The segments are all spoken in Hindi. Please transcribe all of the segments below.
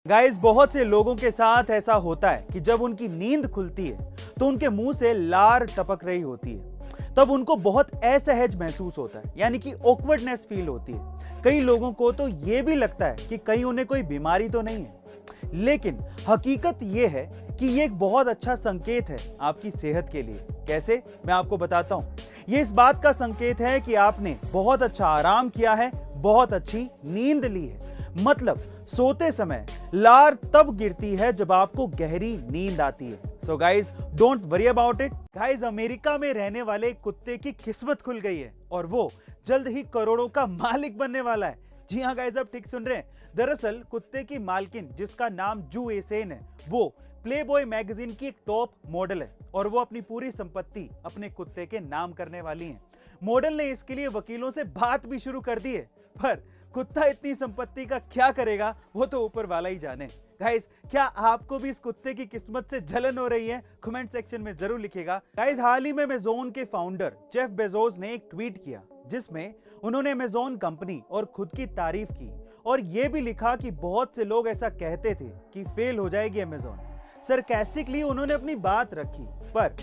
गाइस, बहुत से लोगों के साथ ऐसा होता है कि जब उनकी नींद खुलती है तो उनके मुंह से लार टपक रही होती है। तब उनको बहुत असहज महसूस होता है, यानी कि ऑकवर्डनेस फील होती है। कई लोगों को तो यह भी लगता है कि कहीं उन्हें कोई बीमारी तो नहीं है। लेकिन हकीकत यह है कि यह एक बहुत अच्छा संकेत है आपकी सेहत के लिए। कैसे, मैं आपको बताता हूं। यह इस बात का संकेत है कि आपने बहुत अच्छा आराम किया है, बहुत अच्छी नींद ली है। मतलब सोते समय लार तब गिरती है जब आपको गहरी नींद आती है। So guys, don't worry about it. Guys, America में रहने वाले कुत्ते की किस्मत खुल गई है और वो जल्द ही करोड़ों का मालिक बनने वाला है। जी हाँ गाइज, आप ठीक सुन रहे हैं। दरअसल कुत्ते की मालकिन, जिसका नाम जू एसेन है, वो प्लेबॉय मैगजीन की एक टॉप मॉडल है और वो अपनी पूरी संपत्ति अपने कुत्ते के नाम करने वाली हैं। मॉडल ने इसके लिए वकीलों से बात भी शुरू कर दी है, पर कुत्ता इतनी संपत्ति का क्या करेगा वो तो ऊपर वाला ही जाने। गाइस, क्या आपको भी इस कुत्ते की किस्मत से जलन हो रही है? कमेंट सेक्शन में जरूर लिखिएगा। गाइस, हाल ही में अमेज़न के फाउंडर जेफ बेजोस ने एक ट्वीट किया जिसमें उन्होंने अमेज़न कंपनी और खुद की तारीफ की और यह भी लिखा कि बहुत से लोग ऐसा कहते थे कि फेल हो जाएगी अमेज़न। सरकास्टिकली उन्होंने अपनी बात रखी, पर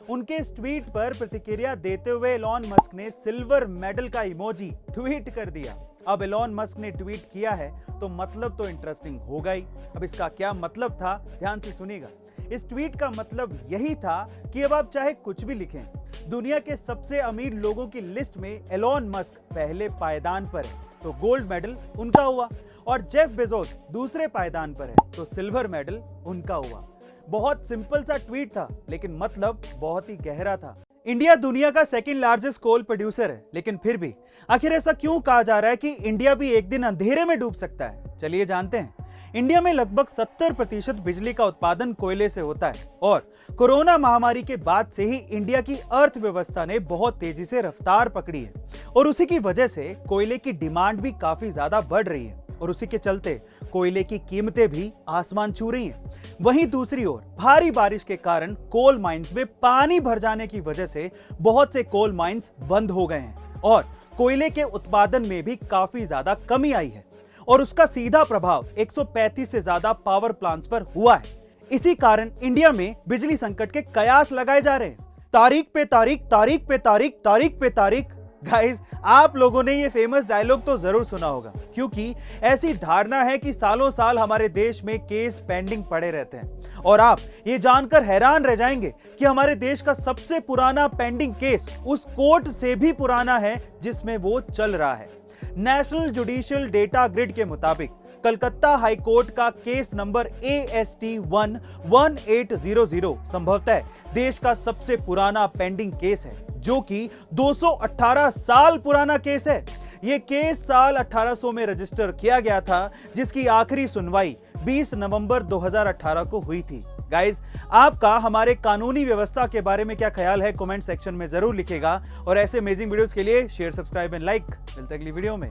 उनके इस ट्वीट पर प्रतिक्रिया देते हुए एलॉन मस्क ने सिल्वर मेडल का इमोजी ट्वीट कर दिया। अब एलॉन मस्क ने ट्वीट किया है तो मतलब तो इंटरेस्टिंग होगा ही। अब इसका क्या मतलब था, ध्यान से सुनिएगा। इस ट्वीट का मतलब यही था कि अब आप चाहे कुछ भी लिखें, दुनिया के सबसे अमीर लोगों की लिस्ट में एलॉन मस्क पहले पायदान पर है तो गोल्ड मेडल उनका हुआ, और जेफ बेजोस दूसरे पायदान पर है तो सिल्वर मेडल उनका हुआ। बहुत सिंपल सा ट्वीट था, लेकिन मतलब बहुत ही गहरा था। इंडिया दुनिया का सेकंड लार्जेस्ट कोल प्रोड्यूसर है, लेकिन फिर भी आखिर ऐसा क्यों कहा जा रहा है कि इंडिया भी एक दिन अंधेरे में डूब सकता है? चलिए जानते हैं। इंडिया में लगभग 70% बिजली का उत्पादन कोयले से होता है और कोरोना महामारी के बाद से ही इंडिया की अर्थव्यवस्था ने बहुत तेजी से रफ्तार पकड़ी है और उसी की वजह से कोयले की डिमांड भी काफी ज्यादा बढ़ रही है और उसी के चलते कोयले की कीमतें भी आसमान छू रही हैं। वहीं दूसरी ओर भारी बारिश के कारण कोल माइंस में पानी भर जाने की वजह से बहुत से कोल माइंस बंद हो गए हैं और कोयले के उत्पादन में भी काफी ज्यादा कमी आई है और उसका सीधा प्रभाव 135 से ज्यादा पावर प्लांट्स पर हुआ है। इसी कारण इंडिया में बिजली संकट के कयास लगाए जा रहे हैं। तारीख पे तारीख, तारीख पे तारीख, तारीख पे तारीख। गाइस, आप लोगों ने ये फेमस डायलॉग तो जरूर सुना होगा, क्योंकि ऐसी धारणा है कि सालों साल हमारे देश में केस पेंडिंग पड़े रहते हैं और आप ये जानकर हैरान रह जाएंगे कि हमारे देश का सबसे पुराना पेंडिंग केस उस कोर्ट से भी पुराना है जिसमें वो चल रहा है। नेशनल जुडिशियल डेटा ग्रिड के मुताबिक कलकत्ता हाई कोर्ट का केस नंबर AST 11800 संभवतः देश का सबसे पुराना पेंडिंग केस है, जो कि 218 साल पुराना केस है। यह केस साल 1800 में रजिस्टर किया गया था, जिसकी आखिरी सुनवाई 20 नवंबर 2018 को हुई थी। गाइस, आपका हमारे कानूनी व्यवस्था के बारे में क्या ख्याल है? कमेंट सेक्शन में जरूर लिखेगा और ऐसे अमेजिंग वीडियोस के लिए शेयर, सब्सक्राइब एंड लाइक। मिलते हैं अगली वीडियो में।